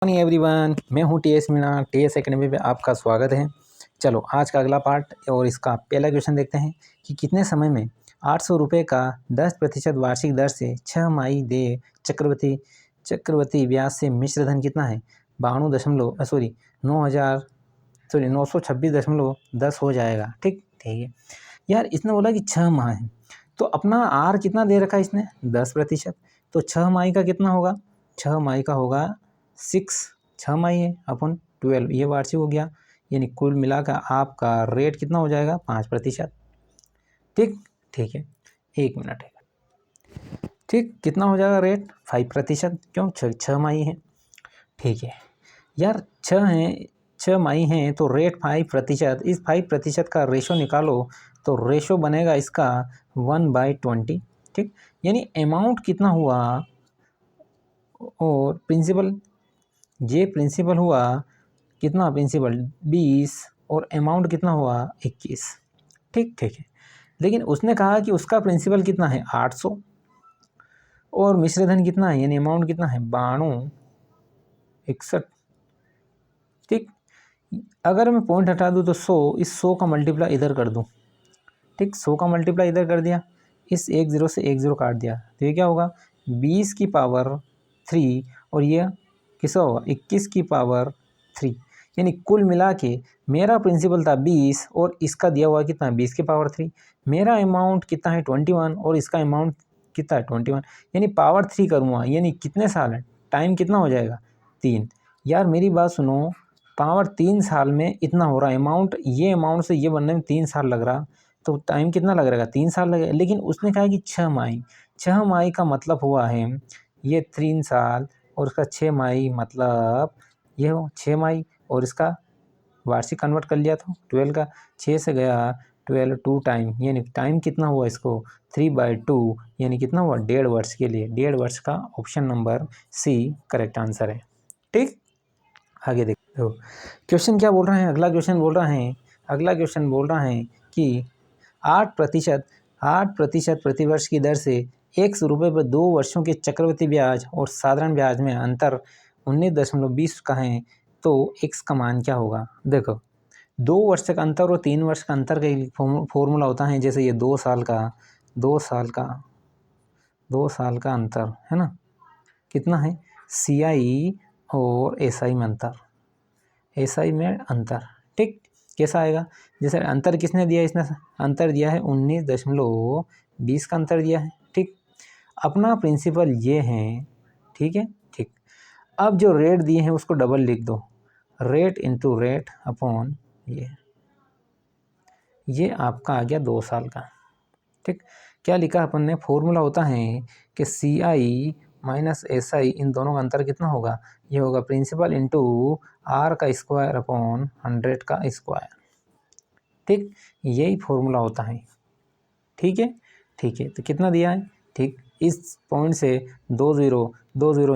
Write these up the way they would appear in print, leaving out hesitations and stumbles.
Morning everyone, मैं हूँ T S Meena. T S academy में आपका स्वागत है। चलो आज का अगला पार्ट और इसका पहला क्वेश्चन देखते हैं कि कितने समय में 800 रुपये का 10% वार्षिक दर से 6 माही दे चक्रवृद्धि ब्याज से मिश्र धन कितना है? 926.10 हो जाएगा। ठीक है यार, इसने बोला कि 6 माह है तो अपना आर कितना दे रखा है इसने? 10%। तो 6 माही का कितना होगा? 6 माही का होगा 6 माही है अपन 12, ये वार्षिक हो गया। यानी कुल मिलाकर आपका रेट कितना हो जाएगा? 5%। ठीक है, 1 मिनट है। ठीक, कितना हो जाएगा रेट? 5%। क्यों? 6 माही है। ठीक है यार, 6 माही हैं तो रेट 5%। इस 5% का रेशो निकालो तो रेशो बनेगा इसका 1/20। ठीक, यानी अमाउंट कितना हुआ और प्रिंसिपल, ये प्रिंसिपल हुआ कितना? प्रिंसिपल 20 और अमाउंट कितना हुआ? 21। ठीक है, लेकिन उसने कहा कि उसका प्रिंसिपल कितना है? 800 और मिश्रधन कितना है यानी अमाउंट कितना है? 9261। ठीक, अगर मैं पॉइंट हटा दूँ तो 100, इस 100 का मल्टीप्लाई इधर कर दूँ। ठीक, 100 का मल्टीप्लाई इधर कर दिया, इस 10 से 10 काट दिया तो ये क्या होगा? 20 की पावर 3 और ये किसका होगा? 21 की पावर 3। यानी कुल मिला के मेरा प्रिंसिपल था 20 और इसका दिया हुआ कितना? 20 की पावर 3। मेरा अमाउंट कितना है? 21 और इसका अमाउंट कितना है? 21। यानी पावर 3 करूँगा, यानी कितने साल है? टाइम कितना हो जाएगा? 3। यार मेरी बात सुनो, पावर 3 साल में इतना हो रहा है अमाउंट, ये अमाउंट से ये बनने में 3 साल लग रहा, तो टाइम कितना लग रहेगा? 3 साल लगेगा। लेकिन उसने कहा कि 6 माही, 6 माही का मतलब हुआ है ये 3 साल और उसका 6 माही मतलब ये हो 6 माही और इसका वार्षिक कन्वर्ट कर लिया तो 12 का 6 से गया 12 2 टाइम, यानी टाइम कितना हुआ इसको? 3/2, यानी कितना हुआ? 1.5 वर्ष के लिए। 1.5 वर्ष का option number C correct answer है। ठीक, आगे देखो क्वेश्चन क्या बोल रहा है। अगला क्वेश्चन बोल रहा है कि 8% प्रतिवर्ष की दर से 100 रुपये पर 2 वर्षों के चक्रवृद्धि ब्याज और साधारण ब्याज में अंतर 19.20 का है तो x का मान क्या होगा? देखो, 2 वर्ष का अंतर और 3 वर्ष का अंतर का फॉर्मूला होता है। जैसे ये 2 साल का अंतर है ना, कितना है? CI और SI में अंतर, SI में अंतर। ठीक, कैसा आएगा? जैसे अंतर किसने दिया? इसने अंतर दिया है 19.20 का अंतर दिया है। ठीक, अपना प्रिंसिपल ये है। ठीक है, ठीक, अब जो रेट दिए हैं उसको डबल लिख दो, रेट इंटू रेट अपॉन ये आपका आ गया 2 साल का। ठीक, क्या लिखा अपन ने? फॉर्मूला होता है कि CI माइनस SI, इन दोनों का अंतर कितना होगा? ये होगा प्रिंसिपल इंटू R का स्क्वायर अपॉन 100 का स्क्वायर। ठीक, यही फॉर्मूला होता है। ठीक है, ठीक है, तो कितना दिया है? ठीक, इस पॉइंट से 2 0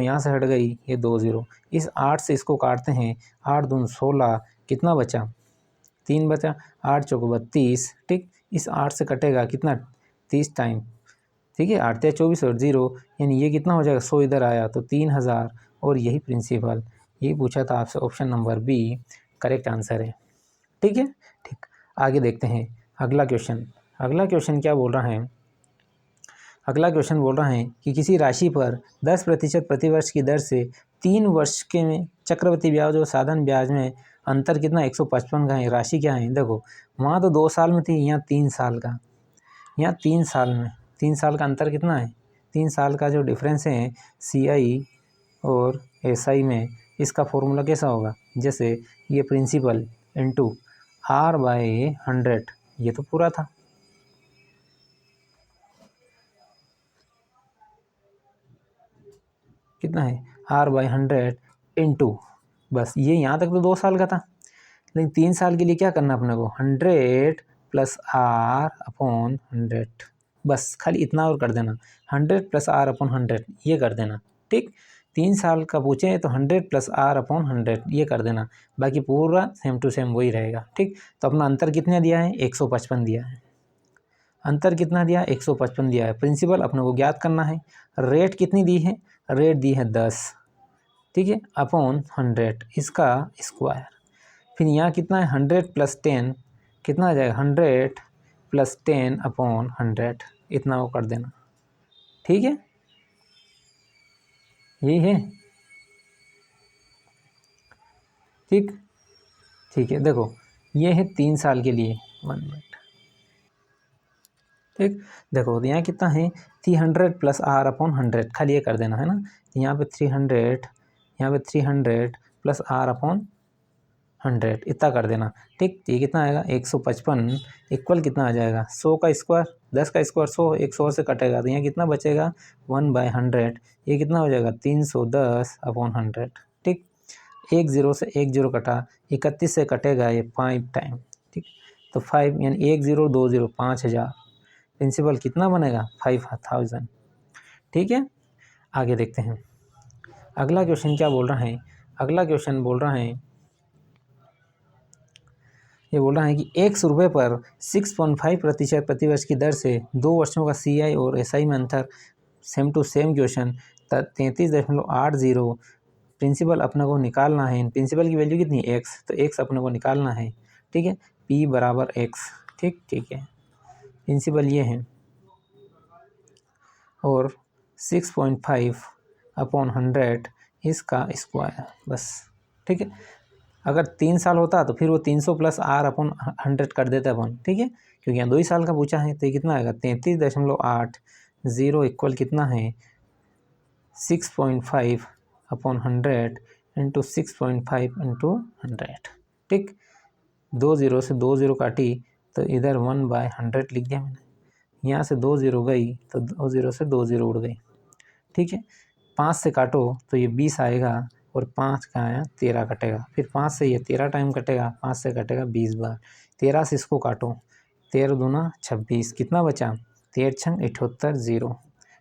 यहाँ से हट गई, ये 2 0, इस 8 से इसको काटते हैं, 8 दूनी 16, कितना बचा? 3 बचा, 8 चौको 32। ठीक, इस 8 से कटेगा कितना? 30 टाइम। ठीक है, 8 या 24 और 0, यानी ये कितना हो जाएगा? 100 इधर आया तो 3000 और यही प्रिंसिपल, यही पूछा था आपसे, option number B correct answer है। ठीक है, ठीक, आगे देखते हैं अगला क्वेश्चन। अगला क्वेश्चन क्या बोल रहा है? अगला क्वेश्चन बोल रहा है कि किसी राशि पर 10% प्रतिवर्ष की दर से 3 वर्ष के में चक्रवृद्धि ब्याज और साधारण ब्याज में अंतर कितना? 155 का है। राशि क्या है? देखो, वहाँ तो 2 साल में थी, यहाँ 3 साल का, यहाँ 3 साल में, 3 साल का अंतर कितना है? 3 साल का जो डिफरेंस है CI और SI में, इसका फॉर्मूला कैसा होगा? जैसे ये प्रिंसिपल इंटू R/100, ये तो पूरा था, कितना है? R/100 इंटू, बस ये यहाँ तक तो 2 साल का था, लेकिन 3 साल के लिए क्या करना अपने को? 100 प्लस R अपॉन 100, बस खाली इतना और कर देना, 100 प्लस R अपॉन 100 ये कर देना। ठीक, 3 साल का पूछे तो 100 प्लस R अपॉन 100 ये कर देना, बाकी पूरा सेम टू सेम वही रहेगा। ठीक, तो अपना अंतर कितना दिया है? 155 दिया है। अंतर कितना दिया? 155 दिया है। प्रिंसिपल अपने को ज्ञात करना है। रेट कितनी दी है? रेट दी है 10। ठीक है, अपॉन 100 इसका स्क्वायर। फिर यहाँ कितना है 100 + 10 कितना आ जाएगा 100 + 10 अपॉन 100 इतना वो कर देना। ठीक है, यही है। ठीक ठीक है, देखो ये है 3 साल के लिए 1 मिनट। ठीक, देखो यहाँ कितना है 300 + r अपॉन 100 खाली ये कर देना है ना। यहाँ पे 300 यहाँ पे 300 + r अपॉन 100 इतना कर देना। ठीक, ये कितना आएगा 155 इक्वल कितना आ जाएगा 100 का स्क्वायर 10 का स्क्वायर 100 100 से कटेगा तो यहाँ कितना बचेगा 1/100 ये कितना हो जाएगा 310 अपॉन 100। ठीक, 1 0 से 1 0 कटा 31 से कटेगा ये 5 टाइम। ठीक, तो 5 यानी 1 0 2 0 5000 प्रिंसिपल कितना बनेगा 5000। ठीक है, आगे देखते हैं अगला क्वेश्चन क्या बोल रहा है। अगला क्वेश्चन बोल रहा है ये बोल रहा है कि ₹100 पर 6.5% प्रतिवर्ष की दर से 2 वर्षों का CI और SI में अंतर same to same question 33.80 principal अपने को निकालना है। प्रिंसिपल की वैल्यू कितनी x तो x अपने को निकालना है। ठीक है, p बराबर x। ठीक है, प्रिंसिपल ये है और 6.5 अपॉन 100 इसका स्क्वायर बस। ठीक है, अगर 3 साल होता तो फिर वो 300 + r अपॉन 100 कर देते अपन। ठीक है, क्योंकि यहाँ 2 ही साल का पूछा है तो ये कितना आएगा 33.80 इक्वल कितना है 6.5 अपॉन 100 इंटू 6.5 इंटू 100। ठीक, 2 0 से 2 0 काटी तो इधर 1/100 लिख दिया मैंने। यहाँ से 2 0 गई तो 2 0 से 2 0 उड़ गई। ठीक है, 5 से काटो तो ये 20 आएगा और 5 का आया 13 कटेगा। फिर 5 से ये 13 टाइम कटेगा 5 से कटेगा 20 बार। 13 से इसको काटो 13 दूना 26 कितना बचा 13 छंग 78 0।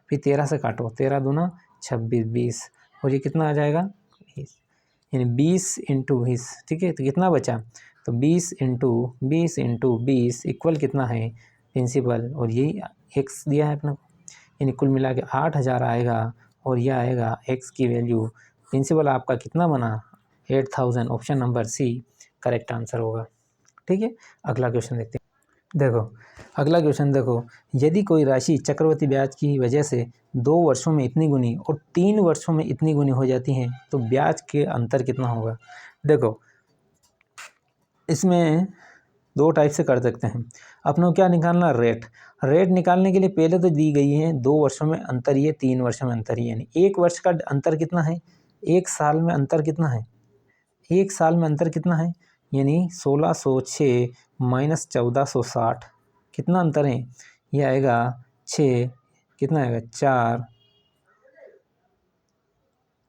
फिर 13 से काटो 13 दूना 26 20 और ये कितना आ जाएगा 20 यानी 20 इंटू 20। ठीक है, तो कितना बचा तो 20 इंटू 20 इक्वल कितना है प्रिंसिपल और यही x दिया है अपने को यानी कुल मिला के 8000 आएगा और यह आएगा x की वैल्यू। प्रिंसिपल आपका कितना बना 8000 option number C correct answer होगा। ठीक है, अगला क्वेश्चन देखते हैं। देखो अगला क्वेश्चन देखो, यदि कोई राशि चक्रवृद्धि ब्याज की वजह से 2 वर्षों में इतनी गुनी और 3 वर्षों में इतनी गुनी हो जाती है तो ब्याज के अंतर कितना होगा। देखो इसमें 2 टाइप से कर सकते हैं। अपनों क्या निकालना रेट निकालने के लिए पहले तो दी गई है 2 वर्षों में अंतर ये 3 वर्षों में अंतर यानी 1 वर्ष का अंतर कितना है 1 साल में अंतर कितना है 1 साल में अंतर कितना है यानी 1606 माइनस 1460 कितना अंतर है ये आएगा 6 कितना आएगा 4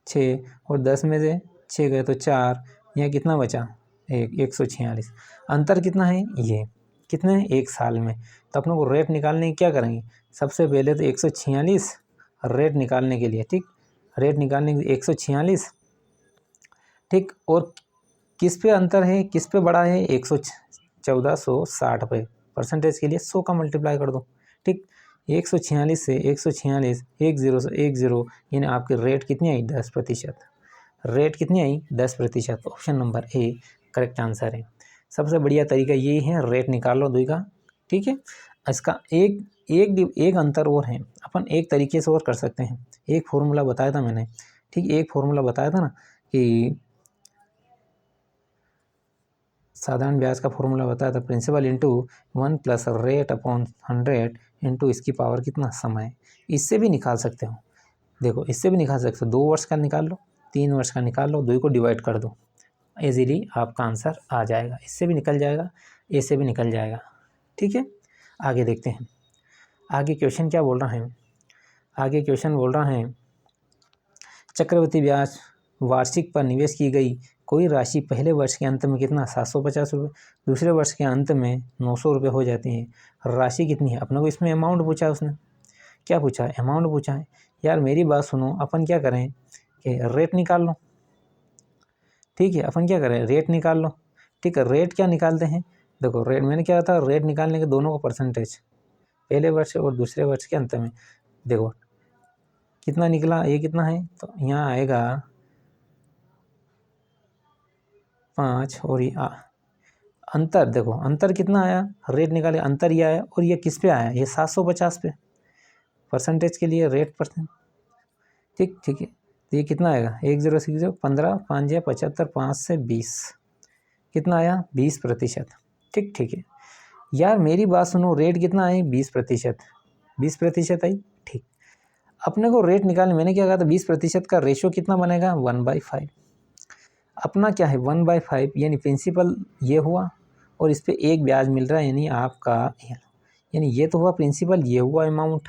6 और 10 में से 6 गए तो 4 यहाँ कितना बचा 146 अंतर कितना है ये कितने 1 साल में। तो अपनों को रेट निकालने की क्या करेंगे सबसे पहले तो 146 रेट निकालने के लिए। ठीक, रेट निकालने के लिए 146। ठीक, और किस पे अंतर है किस पे बड़ा है 1460 पे परसेंटेज के लिए 100 का मल्टीप्लाई कर दो। ठीक, 146 से 146 10 से 10 यानी आपकी रेट कितनी आई 10%। रेट कितनी आई 10%। Option number A correct answer है। सबसे बढ़िया तरीका यही है रेट निकाल लो 2 का। ठीक है, इसका एक अंतर और है अपन एक तरीके से और कर सकते हैं। एक फॉर्मूला बताया था मैंने। ठीक, एक फॉर्मूला बताया था ना कि साधारण ब्याज का फॉर्मूला बताया था principal into 1 + rate upon 100 into इसकी पावर कितना समय। इससे भी निकाल सकते हो। देखो इससे भी निकाल सकते हो 2 वर्ष का निकाल लो 3 वर्ष का निकाल लो 2 को डिवाइड कर दो इजीली आपका आंसर आ जाएगा। इससे भी निकल जाएगा इससे भी निकल जाएगा। ठीक है, आगे देखते हैं आगे क्वेश्चन क्या बोल रहा है। आगे क्वेश्चन बोल रहा है चक्रवृद्धि ब्याज वार्षिक पर निवेश की गई कोई राशि पहले वर्ष के अंत में कितना 750 रुपये दूसरे वर्ष के अंत में 900 रुपये हो जाती है। राशि कितनी है अपने को इसमें अमाउंट पूछा है उसने क्या पूछा है अमाउंट पूछा है। यार मेरी बात सुनो अपन क्या करें कि रेट निकाल लो। ठीक है, अपन क्या करें रेट निकाल लो। ठीक है, रेट क्या निकालते हैं देखो रेट मैंने क्या था रेट निकालने के दोनों का परसेंटेज पहले वर्ष और दूसरे वर्ष के अंत में। देखो कितना निकला ये कितना है तो यहाँ आएगा 5 और ये अंतर देखो, अंतर कितना आया, रेट निकाले, अंतर ये आया और ये किस पे आया, ये 750 पे, परसेंटेज के लिए रेट परसेंट। ठीक है, तो ये कितना आएगा, 1060 15 5 या 75 5 से 20 कितना आया 20%। ठीक है यार, मेरी बात सुनो, रेट कितना आई 20%, 20% आई। ठीक, अपने को रेट निकालने, मैंने क्या कहा था 20% का रेशो कितना बनेगा 1/5। अपना क्या है 1/5, यानी प्रिंसिपल ये हुआ और इस पर एक ब्याज मिल रहा है, यानी आपका, यानी ये तो हुआ प्रिंसिपल, ये हुआ अमाउंट,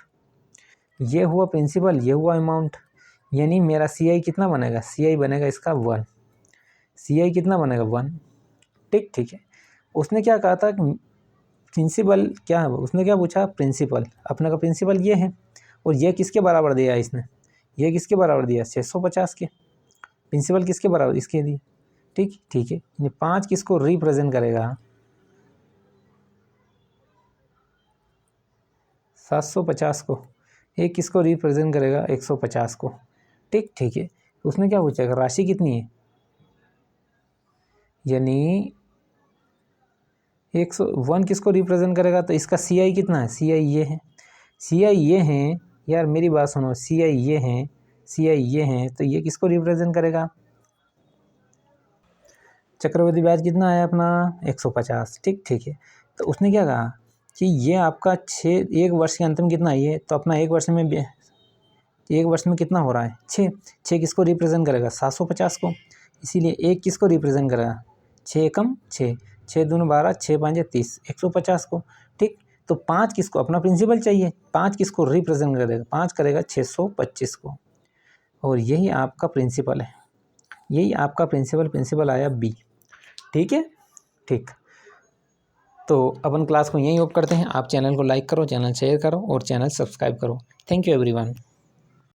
ये हुआ प्रिंसिपल, ये हुआ अमाउंट, यानी मेरा CI कितना बनेगा, CI बनेगा इसका 1, CI कितना बनेगा 1। ठीक है, उसने क्या कहा था, प्रिंसिपल क्या है, उसने क्या पूछा, प्रिंसिपल, अपने का प्रिंसिपल ये है और ये किसके बराबर दिया इसने, ये किसके बराबर दिया 650 के, प्रिंसिपल किसके बराबर, इसके दिए। ठीक है, यानी 5 किसको रिप्रेजेंट करेगा, 750 को, एक किसको रिप्रेजेंट करेगा 150 को। ठीक है, उसने क्या पूछा, राशि कितनी है, यानी 101 किसको रिप्रेजेंट करेगा, तो इसका CI कितना है, CI ये है, CI ये है यार, मेरी बात सुनो, CI ये है, CI ये है, तो ये किसको रिप्रेजेंट करेगा, चक्रवृद्धि ब्याज कितना है अपना 150। ठीक है, तो उसने क्या कहा कि ये आपका 1 वर्ष के अंत में कितना है ये, तो अपना 1 वर्ष में कितना हो रहा है 6 किसको रिप्रेजेंट करेगा 750 को, इसीलिए 1 किसको रिप्रेजेंट करेगा 6 कम 6 दूनी 12 6 5 30 150 को। ठीक, तो 5 किसको, अपना प्रिंसिपल चाहिए, 5 किसको रिप्रेजेंट करेगा, 5 करेगा 625 को, और यही आपका प्रिंसिपल है, यही आपका प्रिंसिपल आया B। ठीक है, ठीक, तो अपन क्लास को यहीं ऑफ करते हैं। आप चैनल को लाइक करो, चैनल शेयर करो और चैनल सब्सक्राइब करो। Thank you everyone.